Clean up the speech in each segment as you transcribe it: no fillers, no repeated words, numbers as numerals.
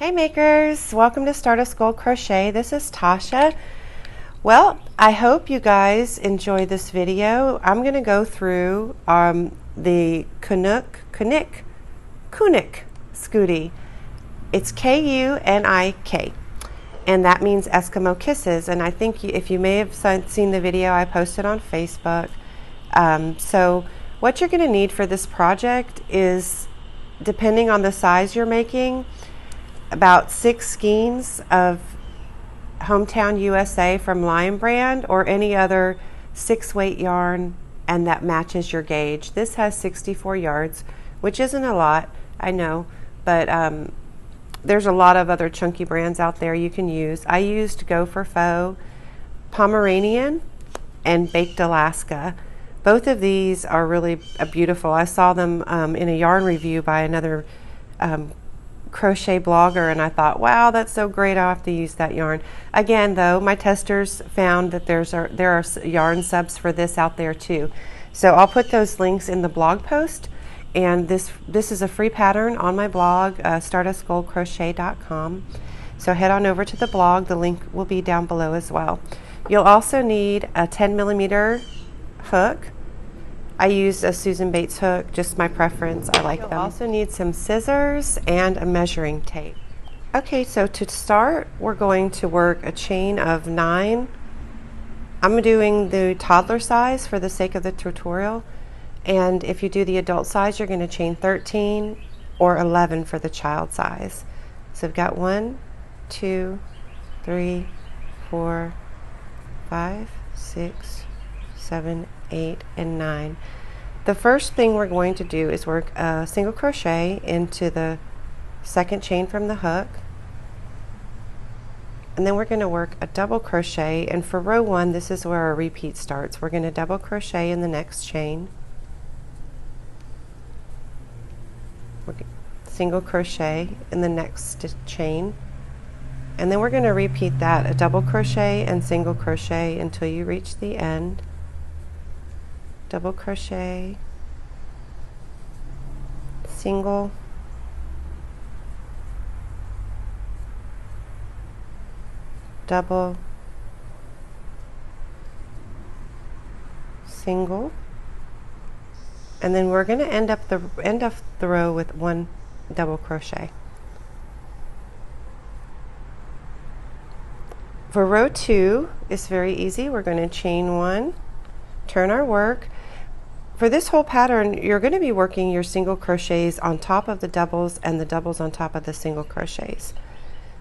Hey makers, welcome to Stardust Gold Crochet. This is Tasha. Well, I hope you guys enjoy this video. I'm going to go through the Kunik Scoodie. It's K-U-N-I-K, and that means Eskimo Kisses. And I think if you may have seen the video I posted on Facebook. So what you're going to need for this project is, depending on the size you're making, about 6 skeins of Hometown USA from Lion Brand or any other 6-weight yarn, and that matches your gauge. This has 64 yards, which isn't a lot, I know, but there's a lot of other chunky brands out there you can use. I used Go for Faux, Pomeranian, and Baked Alaska. Both of these are really beautiful. I saw them in a yarn review by another crochet blogger, and I thought, wow, that's so great, I'll have to use that yarn. Again though, my testers found that there are yarn subs for this out there too. So I'll put those links in the blog post, and this is a free pattern on my blog, stardustgoldcrochet.com. So head on over to the blog, the link will be down below as well. You'll also need a 10mm hook. I use a Susan Bates hook, just my preference. I like them. You'll also need some scissors and a measuring tape. Okay, so to start, we're going to work a chain of 9. I'm doing the toddler size for the sake of the tutorial, and if you do the adult size, you're going to chain 13 or 11 for the child size. So I've got 1, 2, 3, 4, 5, 6, 7, 8, and 9. The first thing we're going to do is work a single crochet into the second chain from the hook, and then we're going to work a double crochet, and for row 1 this is where our repeat starts. We're going to double crochet in the next chain, single crochet in the next chain, and then we're going to repeat that, a double crochet and single crochet until you reach the end. Double crochet, single, double, single, and then we're going to end up the row with 1 double crochet. For row 2, it's very easy. We're going to chain 1, turn our work. For this whole pattern, you're going to be working your single crochets on top of the doubles and the doubles on top of the single crochets.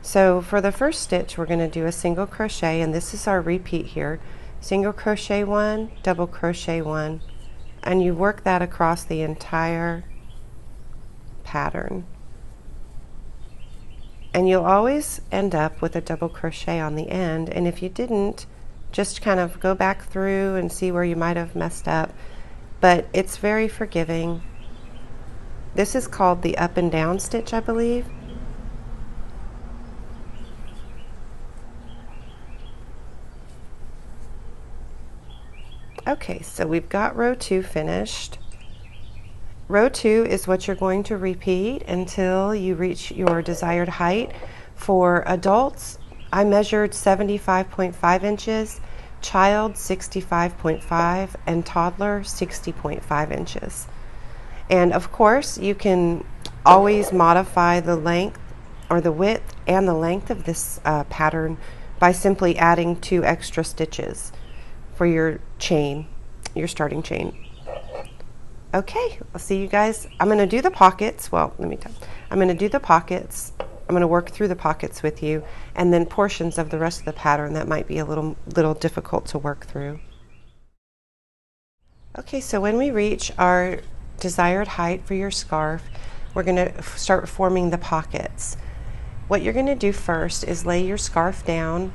So for the first stitch, we're going to do a single crochet, and this is our repeat here. Single crochet 1, double crochet 1, and you work that across the entire pattern. And you'll always end up with a double crochet on the end, and if you didn't, just kind of go back through and see where you might have messed up. But it's very forgiving. This is called the up and down stitch, I believe. Okay, so we've got row 2 finished. Row 2 is what you're going to repeat until you reach your desired height. For adults, I measured 75.5 inches, child 65.5, and toddler 60.5 inches. And of course, you can always modify the length or the width and the length of this pattern by simply adding 2 extra stitches for your chain, your starting chain. Okay, I'll see you guys. I'm going to do the pockets. Well, let me tell you. I'm going to do the pockets. I'm going to work through the pockets with you, and then portions of the rest of the pattern that might be a little difficult to work through. Okay, so when we reach our desired height for your scarf, we're going to start forming the pockets. What you're going to do first is lay your scarf down,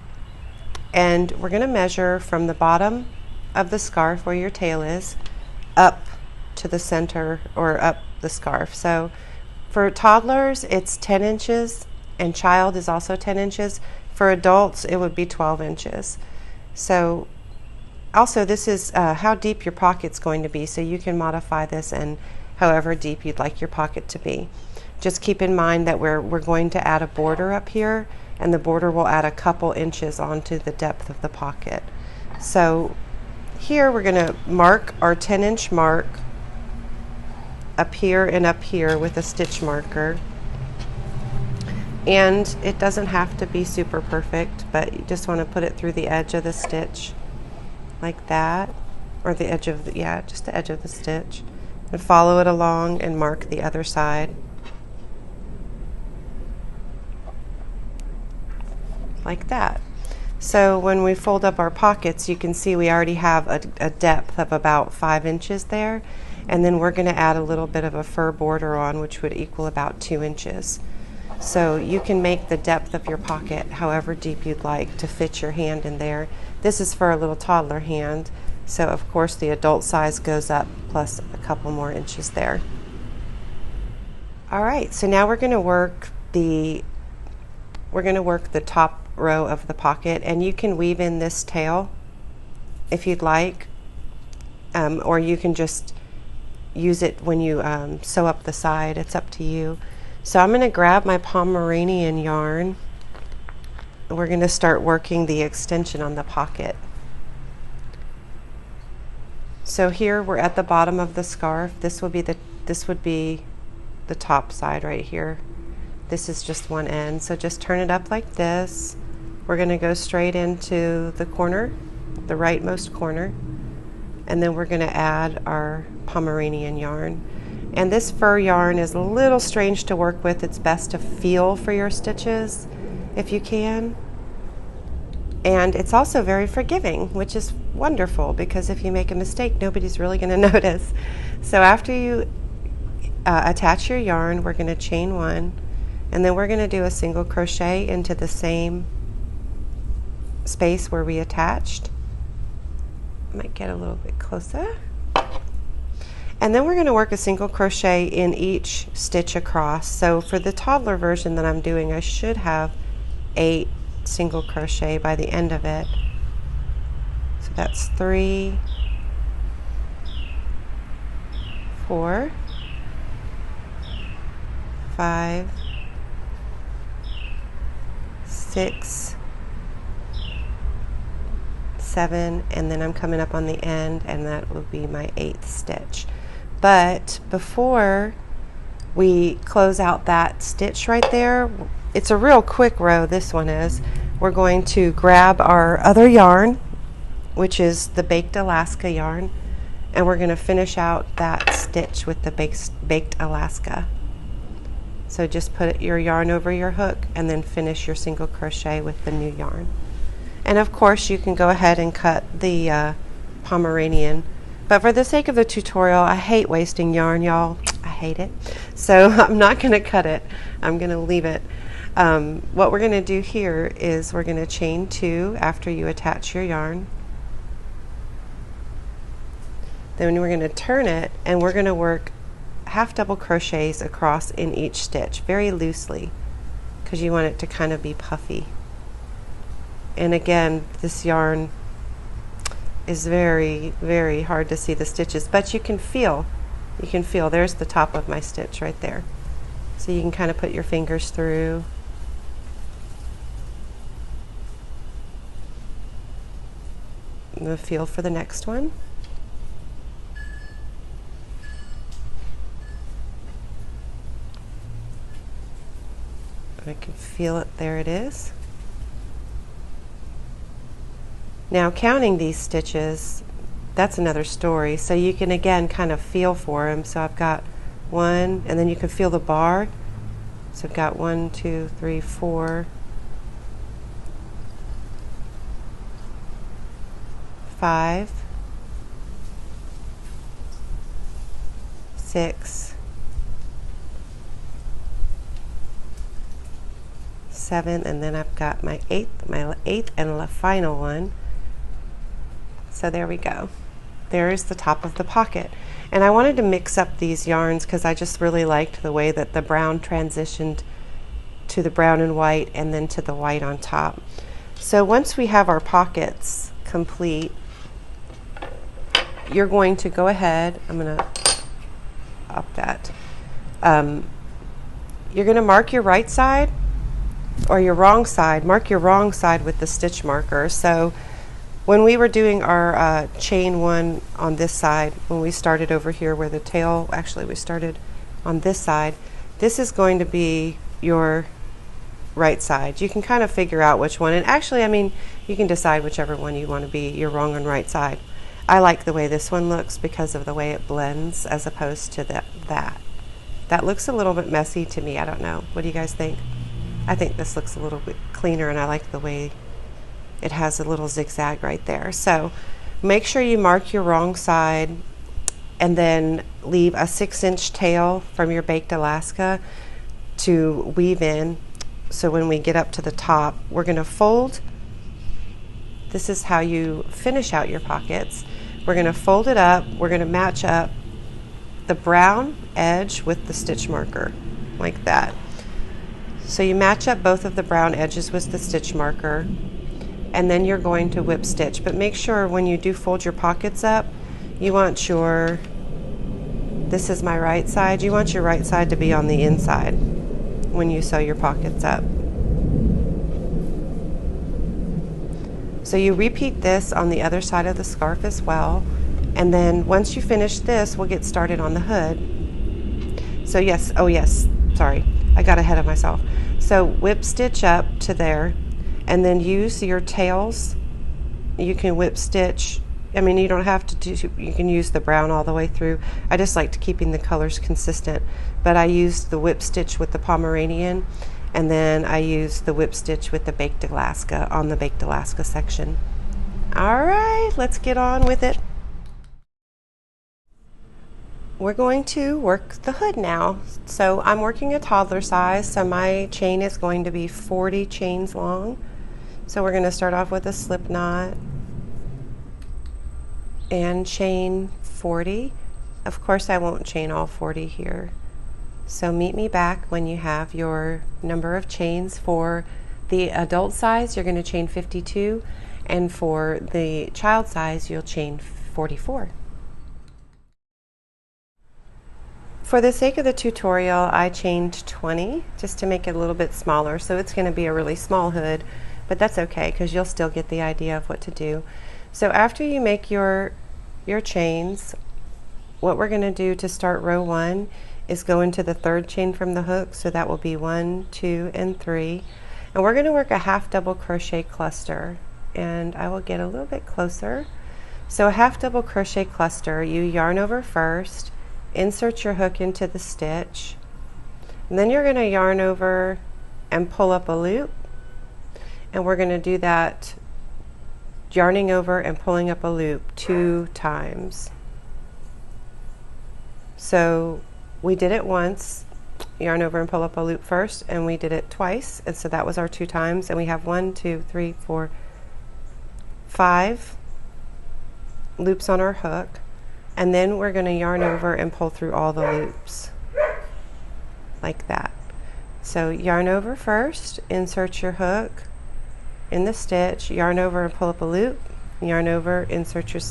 and we're going to measure from the bottom of the scarf where your tail is up to the center, or up the scarf. So for toddlers, it's 10 inches, and child is also 10 inches. For adults, it would be 12 inches. So also, this is how deep your pocket's going to be, so you can modify this and however deep you'd like your pocket to be. Just keep in mind that we're going to add a border up here, and the border will add a couple inches onto the depth of the pocket. So here we're going to mark our 10-inch mark up here and up here with a stitch marker. And it doesn't have to be super perfect, but you just want to put it through the edge of the stitch like that, or the edge of the, yeah, just the edge of the stitch, and follow it along and mark the other side like that. So when we fold up our pockets, you can see we already have a depth of about 5 inches there, and then we're going to add a little bit of a fur border on, which would equal about 2 inches. So you can make the depth of your pocket however deep you'd like to fit your hand in there. This is for a little toddler hand, so of course the adult size goes up plus a couple more inches there. Alright, so now we're going to work the top row of the pocket, and you can weave in this tail if you'd like, or you can just use it when you sew up the side. It's up to you. So I'm going to grab my Pomeranian yarn, and we're going to start working the extension on the pocket. So here we're at the bottom of the scarf. This would be the top side right here. This is just one end, so just turn it up like this. We're going to go straight into the corner, the rightmost corner, and then we're going to add our Pomeranian yarn. And this fur yarn is a little strange to work with. It's best to feel for your stitches if you can. And it's also very forgiving, which is wonderful, because if you make a mistake, nobody's really going to notice. So after you attach your yarn, we're going to chain 1, and then we're going to do a single crochet into the same space where we attached. I might get a little bit closer. And then we're going to work a single crochet in each stitch across. So for the toddler version that I'm doing, I should have 8 single crochet by the end of it. So that's 3, 4, 5, 6, 7, and then I'm coming up on the end, and that will be my 8th stitch. But before we close out that stitch right there, it's a real quick row, this one is, we're going to grab our other yarn, which is the Baked Alaska yarn, and we're going to finish out that stitch with the Baked Alaska. So just put your yarn over your hook and then finish your single crochet with the new yarn. And of course you can go ahead and cut the Pomeranian. But for the sake of the tutorial, I hate wasting yarn, y'all. I hate it. So I'm not going to cut it. I'm going to leave it. What we're going to do here is we're going to chain 2 after you attach your yarn. Then we're going to turn it, and we're going to work half double crochets across in each stitch, very loosely, because you want it to kind of be puffy. And again, this yarn is very, very hard to see the stitches, but you can feel, there's the top of my stitch right there. So you can kind of put your fingers through. And the feel for the next one. I can feel it, there it is. Now counting these stitches, that's another story. So you can again kind of feel for them. So I've got 1, and then you can feel the bar. So I've got 1, 2, 3, 4, 5, 6, 7, and then I've got my eighth and final one. So there we go. There's the top of the pocket. And I wanted to mix up these yarns because I just really liked the way that the brown transitioned to the brown and white, and then to the white on top. So once we have our pockets complete, you're going to go ahead, I'm going to up that. you're going to mark your right side or your wrong side. Mark your wrong side with the stitch marker. So when we were doing our chain one on this side, when we started over here where the tail, actually we started on this side, this is going to be your right side. You can kind of figure out which one, and actually, I mean, you can decide whichever one you want to be your wrong and right side. I like the way this one looks because of the way it blends as opposed to that. That looks a little bit messy to me. I don't know. What do you guys think? I think this looks a little bit cleaner, and I like the way it has a little zigzag right there. So make sure you mark your wrong side and then leave a 6-inch tail from your baked Alaska to weave in. So when we get up to the top, we're going to fold. This is how you finish out your pockets. We're going to fold it up. We're going to match up the brown edge with the stitch marker like that. So you match up both of the brown edges with the stitch marker, and then you're going to whip stitch. But make sure when you do fold your pockets up, you want your, this is my right side, you want your right side to be on the inside when you sew your pockets up. So you repeat this on the other side of the scarf as well, and then once you finish this, we'll get started on the hood. So yes, oh yes, sorry, I got ahead of myself. So whip stitch up to there, and then use your tails. You can whip stitch. I mean, you don't have to do, you can use the brown all the way through. I just liked keeping the colors consistent, but I used the whip stitch with the Pomeranian, and then I used the whip stitch with the baked Alaska on the baked Alaska section. All right, let's get on with it. We're going to work the hood now. So I'm working a toddler size, so my chain is going to be 40 chains long. So we're going to start off with a slip knot and chain 40. Of course, I won't chain all 40 here. So meet me back when you have your number of chains. For the adult size, you're going to chain 52, and for the child size, you'll chain 44. For the sake of the tutorial, I chained 20 just to make it a little bit smaller. So it's going to be a really small hood, but that's okay because you'll still get the idea of what to do. So after you make your chains, what we're going to do to start row 1 is go into the 3rd chain from the hook. So that will be 1, 2, and 3. And we're going to work a half double crochet cluster. And I will get a little bit closer. So a half double crochet cluster, you yarn over first, insert your hook into the stitch, and then you're going to yarn over and pull up a loop, and we're going to do that yarning over and pulling up a loop 2 times. So we did it once, yarn over and pull up a loop first, and we did it twice, and so that was our 2 times, and we have 1, 2, 3, 4, 5 loops on our hook. And then we're going to yarn over and pull through all the loops like that. So yarn over first, insert your hook in the stitch, yarn over and pull up a loop, yarn over, insert your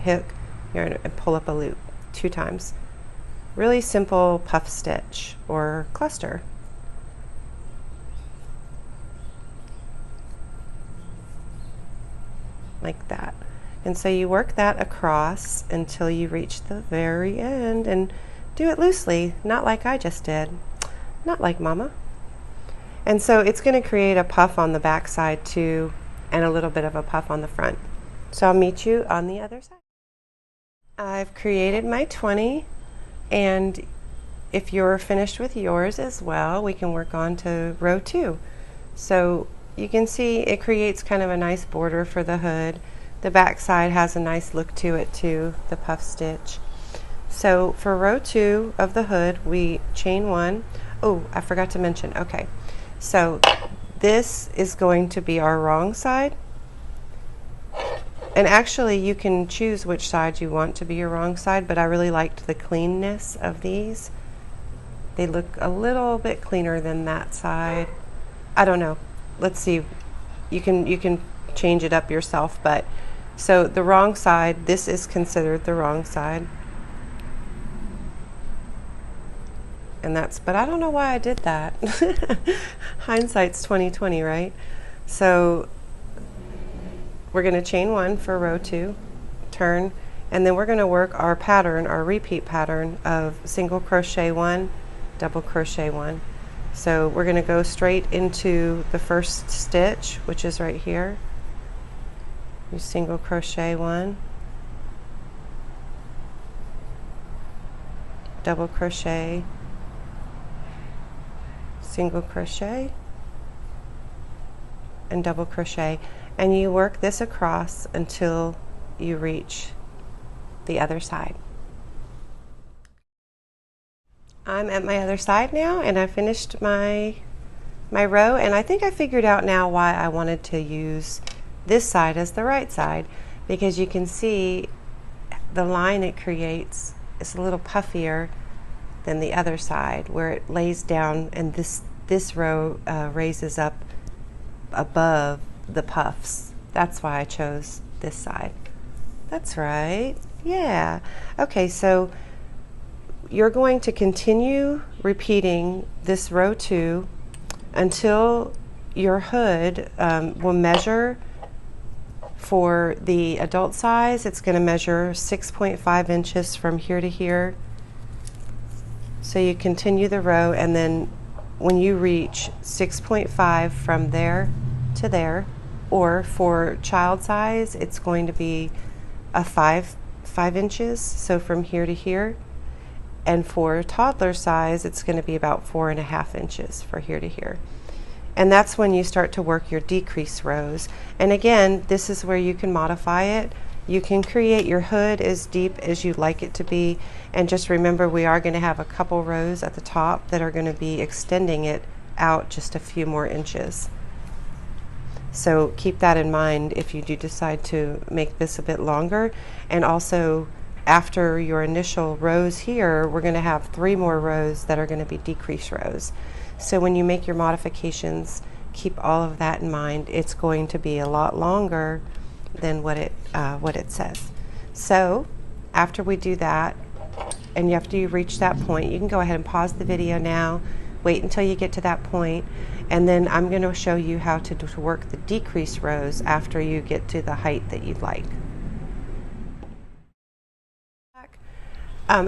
hook, yarn and pull up a loop 2 times. Really simple puff stitch or cluster. Like that. And so you work that across until you reach the very end, and do it loosely, not like I just did, not like Mama. And so it's going to create a puff on the back side too, and a little bit of a puff on the front. So I'll meet you on the other side. I've created my 20, and if you're finished with yours as well, we can work on to row 2. So you can see it creates kind of a nice border for the hood. The back side has a nice look to it too, the puff stitch. So for row 2 of the hood, we chain 1. Oh, I forgot to mention, okay. So this is going to be our wrong side. And actually you can choose which side you want to be your wrong side, but I really liked the cleanness of these. They look a little bit cleaner than that side. I don't know. Let's see. You can change it up yourself, but so the wrong side, this is considered the wrong side. And but I don't know why I did that. Hindsight's 20/20, right? So we're going to chain 1 for row 2, turn, and then we're going to work our pattern, our repeat pattern of single crochet 1, double crochet 1. So we're going to go straight into the first stitch, which is right here. You single crochet 1, double crochet, single crochet, and double crochet, and you work this across until you reach the other side. I'm at my other side now, and I finished my row, and I think I figured out now why I wanted to use this side as the right side, because you can see the line it creates is a little puffier than the other side, where it lays down, and this row raises up above the puffs. That's why I chose this side. That's right. Yeah. Okay, so you're going to continue repeating this row 2 until your hood will measure. For the adult size, it's going to measure 6.5 inches from here to here. So you continue the row, and then when you reach 6.5 from there to there, or for child size, it's going to be a 5 inches, so from here to here. And for toddler size, it's going to be about 4.5 inches for here to here. And that's when you start to work your decrease rows. And again, this is where you can modify it. You can create your hood as deep as you'd like it to be. And just remember, we are going to have a couple rows at the top that are going to be extending it out just a few more inches. So keep that in mind if you do decide to make this a bit longer. And also, after your initial rows here, we're going to have 3 more rows that are going to be decrease rows. So when you make your modifications, keep all of that in mind. It's going to be a lot longer than what it says. So after we do that, and after you reach that point, you can go ahead and pause the video now, wait until you get to that point, and then I'm going to show you how to work the decrease rows after you get to the height that you'd like.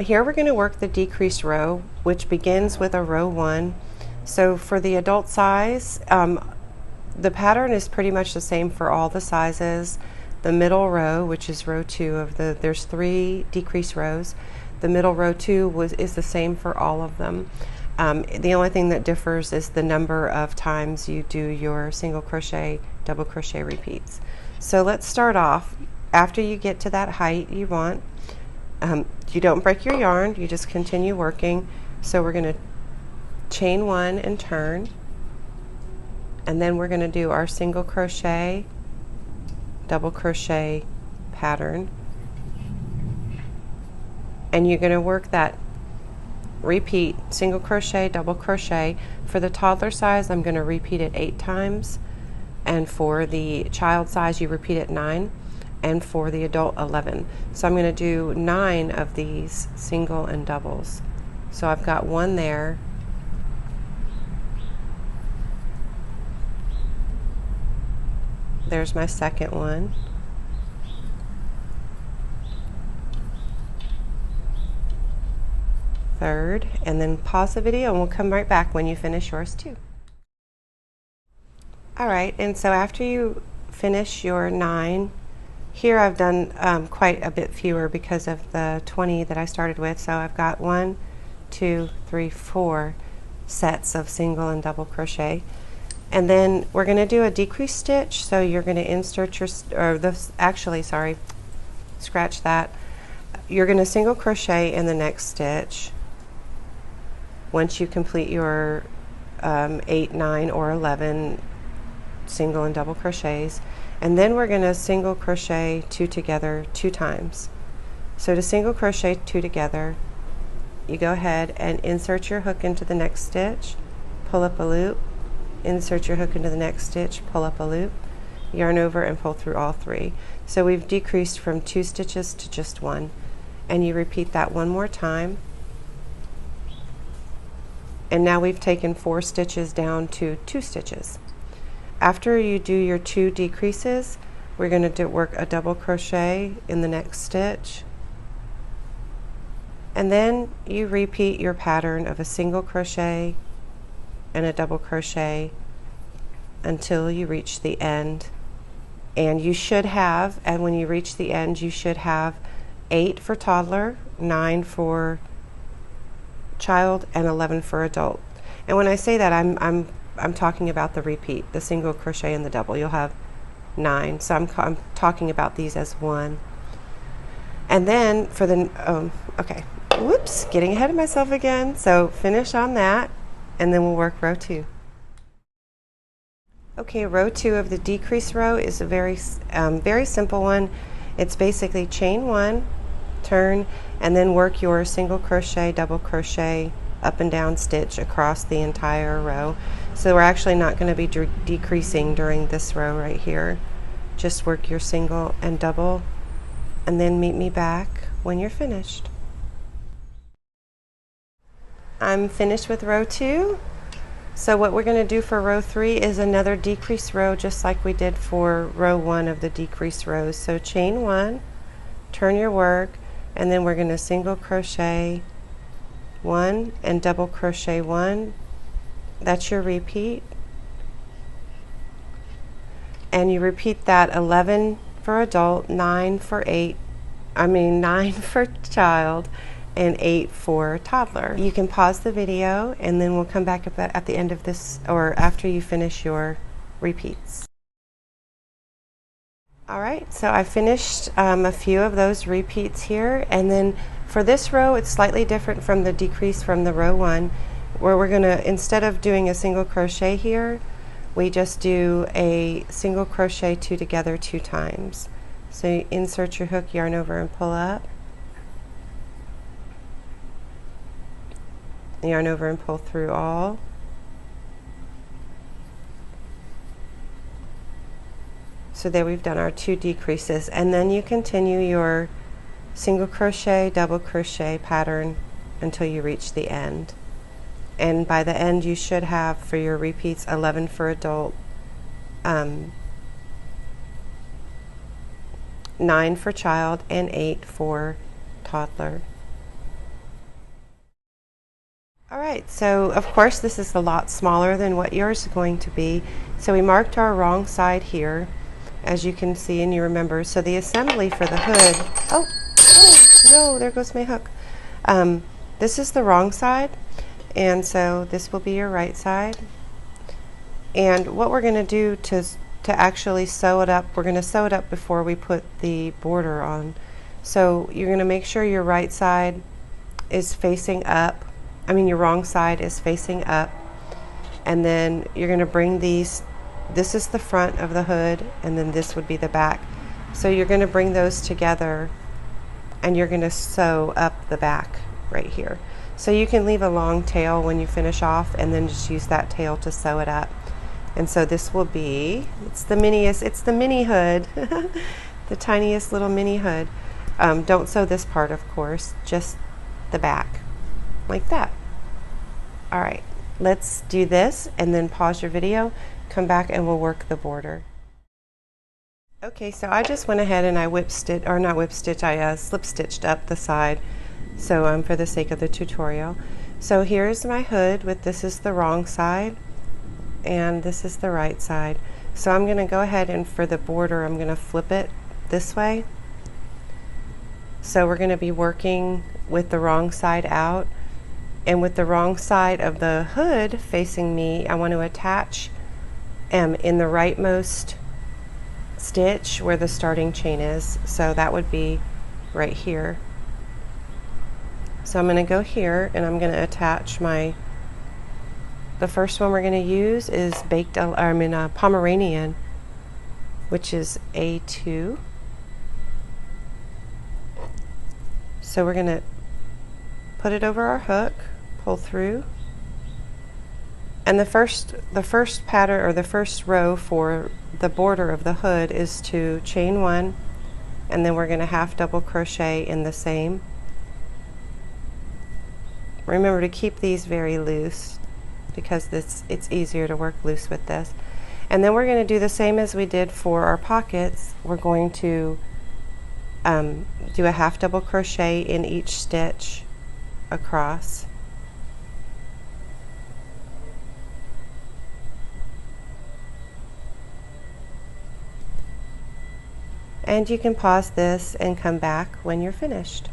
Here we're going to work the decrease row, which begins with a row 1. So for the adult size, the pattern is pretty much the same for all the sizes. The middle row, which is row 2 there's 3 decrease rows. The middle row 2 is the same for all of them. The only thing that differs is the number of times you do your single crochet, double crochet repeats. So let's start off. After you get to that height you want, you don't break your yarn, you just continue working. So we're going to chain 1 and turn, and then we're going to do our single crochet, double crochet pattern, and you're going to work that repeat single crochet, double crochet. For the toddler size, I'm going to repeat it 8 times, and for the child size you repeat it 9, and for the adult 11. So I'm going to do 9 of these single and doubles. So I've got 1 there, there's my second one, third, and then pause the video and we'll come right back when you finish yours too. Alright, and so after you finish your 9, here I've done quite a bit fewer because of the 20 that I started with. So I've got 1, 2, 3, 4 sets of single and double crochet. And then we're going to do a decrease stitch. So you're going to insert your, scratch that. You're going to single crochet in the next stitch once you complete your 8, 9, or 11 single and double crochets. And then we're going to single crochet 2 together 2 times. So to single crochet 2 together, you go ahead and insert your hook into the next stitch, pull up a loop, insert your hook into the next stitch, pull up a loop, yarn over and pull through all 3. So we've decreased from 2 stitches to just 1. And you repeat that 1 more time. And now we've taken 4 stitches down to 2 stitches. After you do your 2 decreases, we're going to work a double crochet in the next stitch, and then you repeat your pattern of a single crochet and a double crochet until you reach the end. And you should have, and when you reach the end, you should have 8 for toddler, 9 for child, and 11 for adult. And when I say that, I'm talking about the repeat, the single crochet and the double. You'll have 9, so I'm talking about these as 1. And then for the okay, whoops, getting ahead of myself again. So finish on that, and then we'll work row 2. Okay, row 2 of the decrease row is a very simple one. It's basically chain 1, turn, and then work your single crochet, double crochet, up and down stitch across the entire row. So we're actually not going to be decreasing during this row right here. Just work your single and double, and then meet me back when you're finished. I'm finished with row 2. So what we're going to do for row 3 is another decrease row, just like we did for row 1 of the decrease rows. So chain 1, turn your work, and then we're going to single crochet 1 and double crochet 1. That's your repeat. And you repeat that 11 for adult, 9 for child, and 8 for toddler. You can pause the video, and then we'll come back at the end of this, or after you finish your repeats. Alright, so I finished a few of those repeats here, and then for this row it's slightly different from the decrease from the row 1, where we're going to, instead of doing a single crochet here, we just do a single crochet 2 together 2 times. So you insert your hook, yarn over, and pull up. Yarn over and pull through all. So there we've done our 2 decreases, and then you continue your single crochet, double crochet pattern until you reach the end. And by the end you should have, for your repeats, 11 for adult, 9 for child, and 8 for toddler. Alright, so of course this is a lot smaller than what yours is going to be. So we marked our wrong side here, as you can see and you remember. So the assembly for the hood, oh no, there goes my hook. This is the wrong side, and so this will be your right side. And what we're going to do to actually sew it up, we're going to sew it up before we put the border on. So you're going to make sure your right side is facing up. Your wrong side is facing up, and then you're going to bring these, this is the front of the hood, and then this would be the back. So you're going to bring those together, and you're going to sew up the back right here. So you can leave a long tail when you finish off, and then just use that tail to sew it up. And so this will be, it's the mini hood, the tiniest little mini hood. Don't sew this part, of course, just the back, like that. Alright, let's do this, and then pause your video, come back, and we'll work the border. Okay, so I just went ahead and I slip stitched up the side, so for the sake of the tutorial. So here's my hood with, this is the wrong side, and this is the right side. So I'm going to go ahead, and for the border I'm going to flip it this way. So we're going to be working with the wrong side out, and with the wrong side of the hood facing me, I want to attach in the rightmost stitch where the starting chain is. So that would be right here. So I'm going to go here, and I'm going to attach the first one we're going to use is Pomeranian, which is A2. So we're going to put it over our hook, pull through, and the first pattern, or the first row for the border of the hood, is to chain 1, and then we're going to half double crochet in the same. Remember to keep these very loose. because it's easier to work loose with this. And then we're going to do the same as we did for our pockets. We're going to do a half double crochet in each stitch across. And you can pause this and come back when you're finished.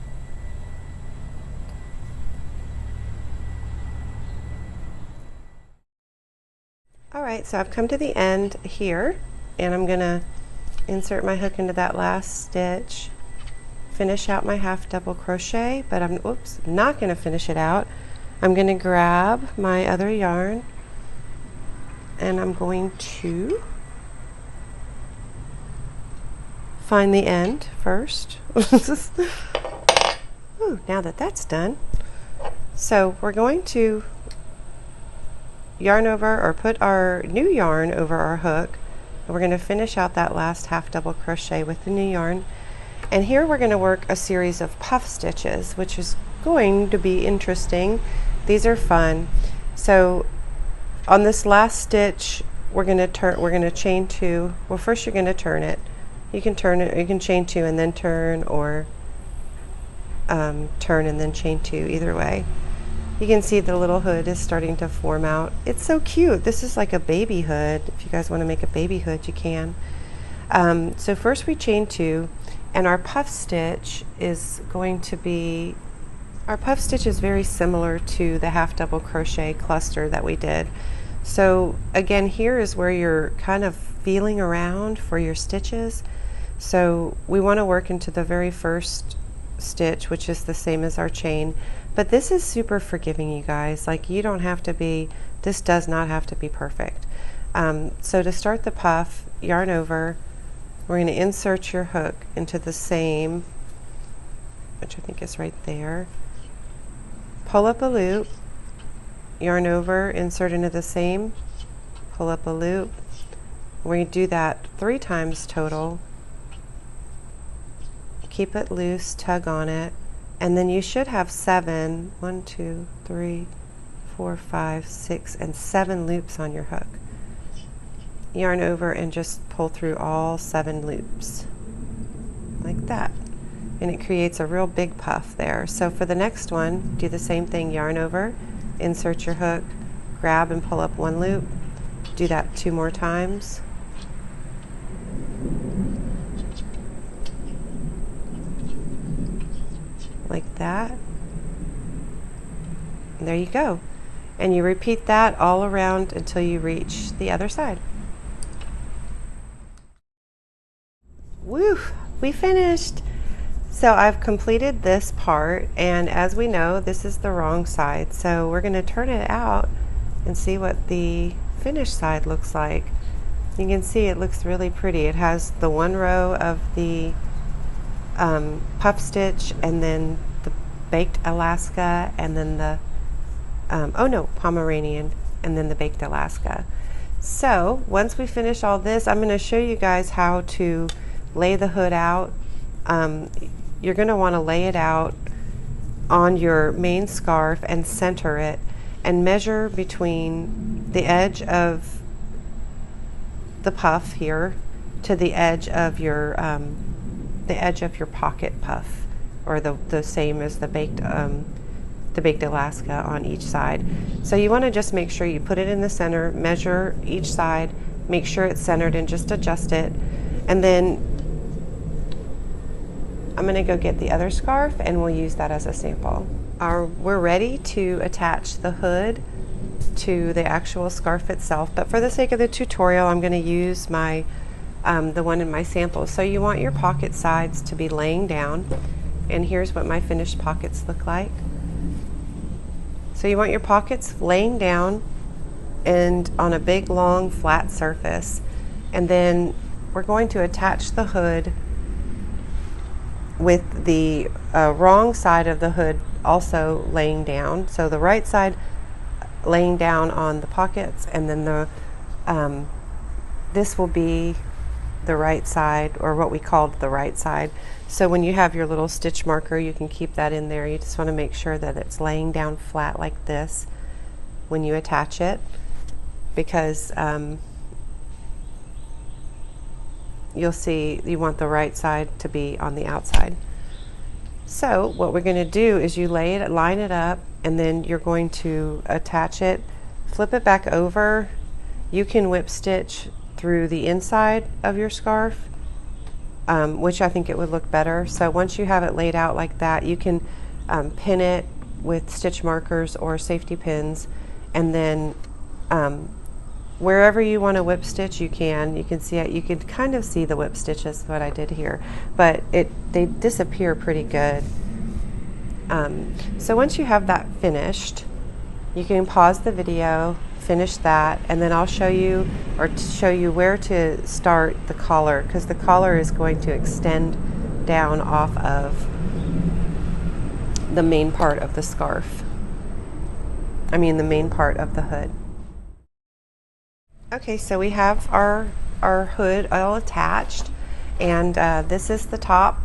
Alright, so I've come to the end here, and I'm going to insert my hook into that last stitch, finish out my half double crochet, but I'm not going to finish it out. I'm going to grab my other yarn, and I'm going to find the end first. Ooh, now that that's done, so we're going to yarn over, or put our new yarn over our hook, and we're going to finish out that last half double crochet with the new yarn. And here we're going to work a series of puff stitches, which is going to be interesting. These are fun. So on this last stitch, we're going to chain 2. Well, first you're going to turn it. You can turn it, or you can chain 2 and then turn, or turn and then chain 2, either way. You can see the little hood is starting to form out. It's so cute. This is like a baby hood. If you guys want to make a baby hood, you can. So first we chain 2, and our puff stitch is going to be, our puff stitch is very similar to the half double crochet cluster that we did. So again, here is where you're kind of feeling around for your stitches. So we want to work into the very first stitch, which is the same as our chain. But this is super forgiving, you guys. Like, you don't have to be, this does not have to be perfect. So to start the puff, yarn over, we're going to insert your hook into the same, which I think is right there. Pull up a loop, yarn over, insert into the same, pull up a loop. We're going to do that 3 times total. Keep it loose, tug on it, and then you should have 7, 1, 2, 3, 4, 5, 6, and 7 loops on your hook. Yarn over and just pull through all 7 loops, like that. And it creates a real big puff there. So for the next one, do the same thing, yarn over, insert your hook, grab and pull up 1 loop. Do that 2 more times. Like that. And there you go. And you repeat that all around until you reach the other side. Woo! We finished! So I've completed this part, and as we know, this is the wrong side. So we're going to turn it out and see what the finished side looks like. You can see it looks really pretty. It has the 1 row of the puff stitch, and then the baked Alaska, and then the Pomeranian, and then the baked Alaska. So once we finish all this, I'm going to show you guys how to lay the hood out. You're going to want to lay it out on your main scarf and center it, and measure between the edge of the puff here to the edge of your pocket puff, or the same as the baked Alaska on each side. So you want to just make sure you put it in the center, measure each side, make sure it's centered, and just adjust it. And then I'm going to go get the other scarf, and we'll use that as a sample. We're ready to attach the hood to the actual scarf itself, but for the sake of the tutorial, I'm going to use my the one in my sample. So you want your pocket sides to be laying down, and here's what my finished pockets look like. So you want your pockets laying down and on a big long flat surface, and then we're going to attach the hood with the wrong side of the hood also laying down. So the right side laying down on the pockets, and then the this will be the right side, or what we called the right side. So when you have your little stitch marker, you can keep that in there. You just want to make sure that it's laying down flat like this. when you attach it, because you'll see you want the right side to be on the outside. So what we're going to do is you line it up, and then you're going to attach it, flip it back over. You can whip stitch through the inside of your scarf, which I think it would look better. So once you have it laid out like that, you can pin it with stitch markers or safety pins, and then wherever you want to whip stitch, you can see it. You can kind of see the whip stitches, what I did here, but they disappear pretty good. So once you have that finished, you can pause the video, finish that, and then I'll show you where to start the collar, because the collar is going to extend down off of the main part of the scarf. I mean the main part of the hood. Okay, so we have our hood all attached, and this is the top,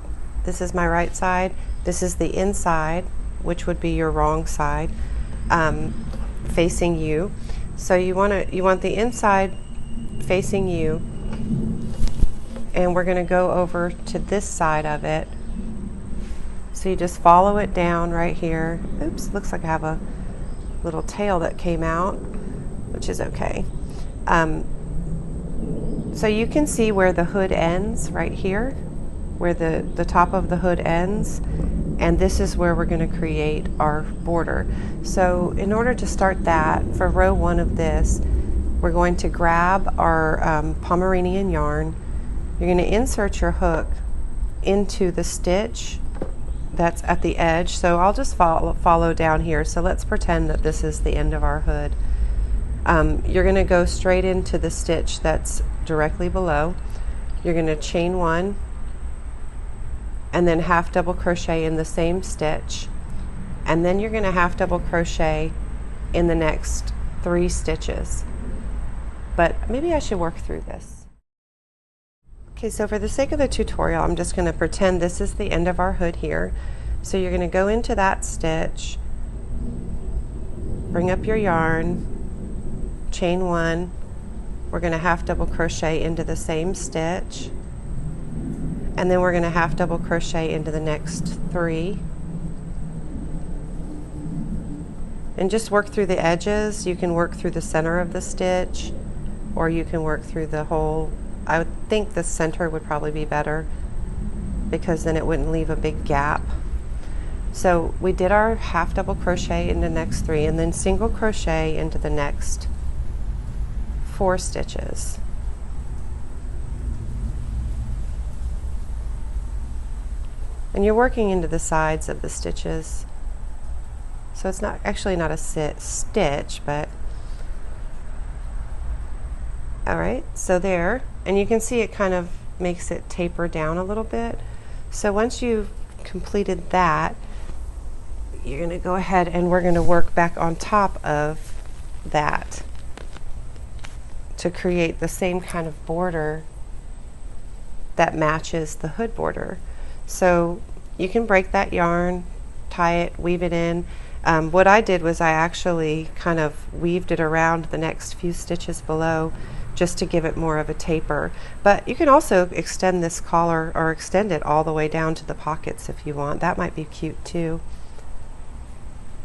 this is my right side, this is the inside, which would be your wrong side, facing you. So you want the inside facing you, and we're going to go over to this side of it. So you just follow it down right here. Oops, looks like I have a little tail that came out, which is okay. So you can see where the hood ends right here, where the top of the hood ends, and this is where we're going to create our border. So in order to start that, for row 1 of this, we're going to grab our Pomeranian yarn. You're going to insert your hook into the stitch that's at the edge. So I'll just follow down here. So let's pretend that this is the end of our hood. You're going to go straight into the stitch that's directly below. You're going to chain 1 and then half double crochet in the same stitch, and then you're going to half double crochet in the next 3 stitches. But maybe I should work through this. Okay, so for the sake of the tutorial, I'm just going to pretend this is the end of our hood here. So you're going to go into that stitch, bring up your yarn, chain 1, we're going to half double crochet into the same stitch, and then we're going to half double crochet into the next 3, and just work through the edges. You can work through the center of the stitch, or you can work through the whole. I would think the center would probably be better, because then it wouldn't leave a big gap. So we did our half double crochet in the next 3, and then single crochet into the next 4 stitches. And you're working into the sides of the stitches, so it's not a stitch, but all right, so there, and you can see it kind of makes it taper down a little bit. So once you've completed that, you're going to go ahead and we're going to work back on top of that to create the same kind of border that matches the hood border. So you can break that yarn, tie it, weave it in. What I did was I actually kind of weaved it around the next few stitches below, just to give it more of a taper. But you can also extend this collar, or extend it all the way down to the pockets if you want. That might be cute too.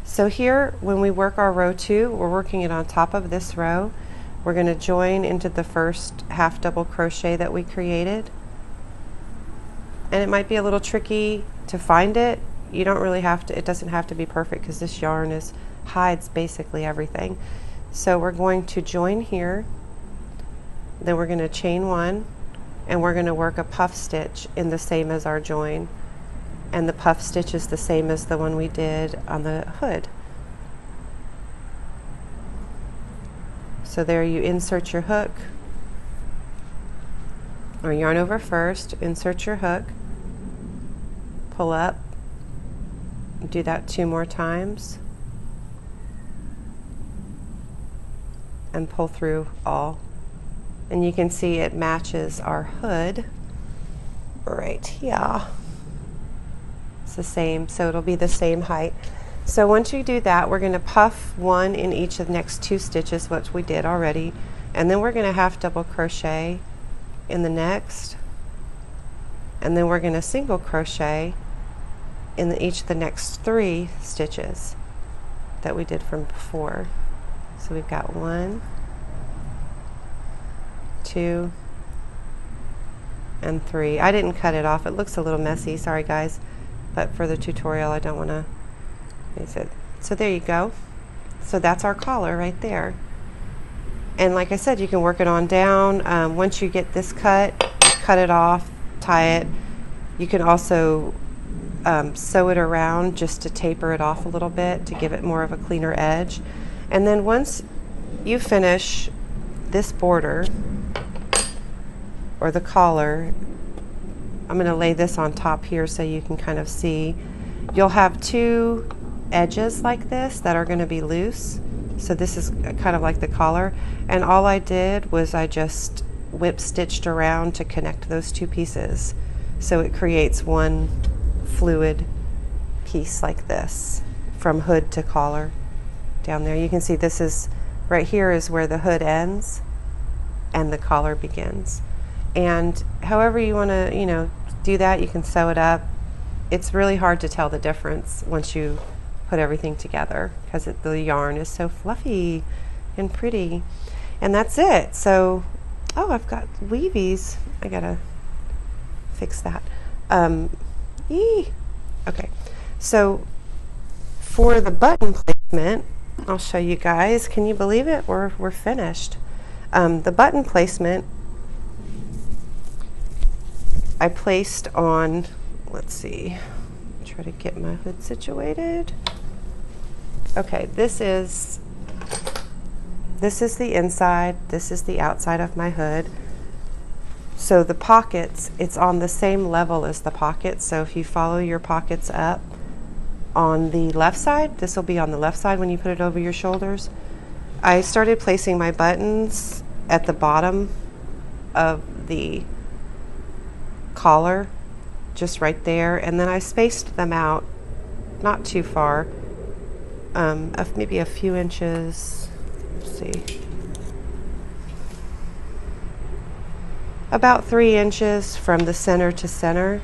So here, when we work our row 2, we're working it on top of this row. We're going to join into the first half double crochet that we created. And it might be a little tricky to find it. You don't really have to, it doesn't have to be perfect, because this yarn hides basically everything. So we're going to join here, then we're going to chain 1, and we're going to work a puff stitch in the same as our join. And the puff stitch is the same as the one we did on the hood. So there you insert your hook, or yarn over first, insert your hook, pull up, do that 2 more times, and pull through all. And you can see it matches our hood right here. It's the same, so it'll be the same height. So once you do that, we're going to puff one in each of the next 2 stitches, which we did already, and then we're going to half double crochet in the next, and then we're going to single crochet in each of the next 3 stitches that we did from before. So we've got 1, 2, and 3. I didn't cut it off. It looks a little messy, sorry guys, but for the tutorial I don't want to use it. So there you go. So that's our collar right there. And like I said, you can work it on down. Once you get this cut it off, tie it. You can also sew it around just to taper it off a little bit to give it more of a cleaner edge. And then once you finish this border or the collar, I'm going to lay this on top here so you can kind of see. You'll have 2 edges like this that are going to be loose. So this is kind of like the collar, and all I did was I just whip stitched around to connect those 2 pieces, so it creates one fluid piece like this from hood to collar down there. You can see this is right here is where the hood ends and the collar begins. And however you want to do that, you can sew it up. It's really hard to tell the difference once you put everything together because the yarn is so fluffy and pretty. And that's it. So, oh, I've got weavies. I gotta fix that. Okay, so for the button placement, I'll show you guys. Can you believe it? We're finished. The button placement I placed on, let's see, try to get my hood situated. Okay, this is the inside, this is the outside of my hood. So the pockets, it's on the same level as the pockets. So if you follow your pockets up on the left side, this will be on the left side when you put it over your shoulders. I started placing my buttons at the bottom of the collar, just right there, and then I spaced them out not too far, maybe a few inches. Let's see, about 3 inches from the center to center.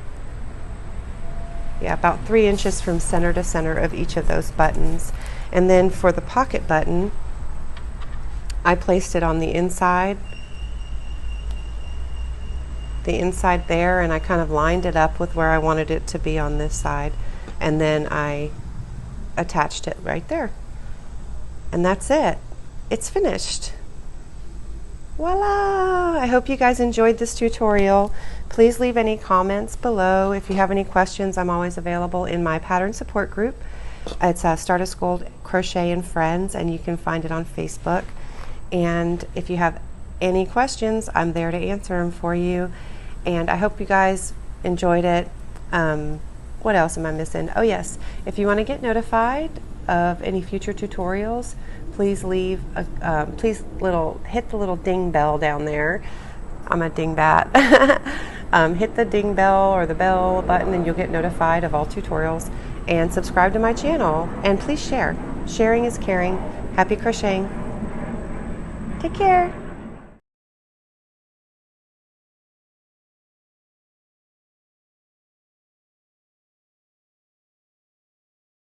Yeah, about 3 inches from center to center of each of those buttons. And then for the pocket button, I placed it on the inside there, and I kind of lined it up with where I wanted it to be on this side, and then I attached it right there. And that's it. It's finished. Voila! I hope you guys enjoyed this tutorial. Please leave any comments below. If you have any questions, I'm always available in my pattern support group. It's Stardust Gold Crochet and Friends, and you can find it on Facebook. And if you have any questions, I'm there to answer them for you. And I hope you guys enjoyed it. What else am I missing? Oh yes, if you want to get notified of any future tutorials, please leave a, hit the little ding bell down there. I'm a dingbat. Hit the ding bell or the bell button and you'll get notified of all tutorials. And subscribe to my channel. And please share. Sharing is caring. Happy crocheting. Take care.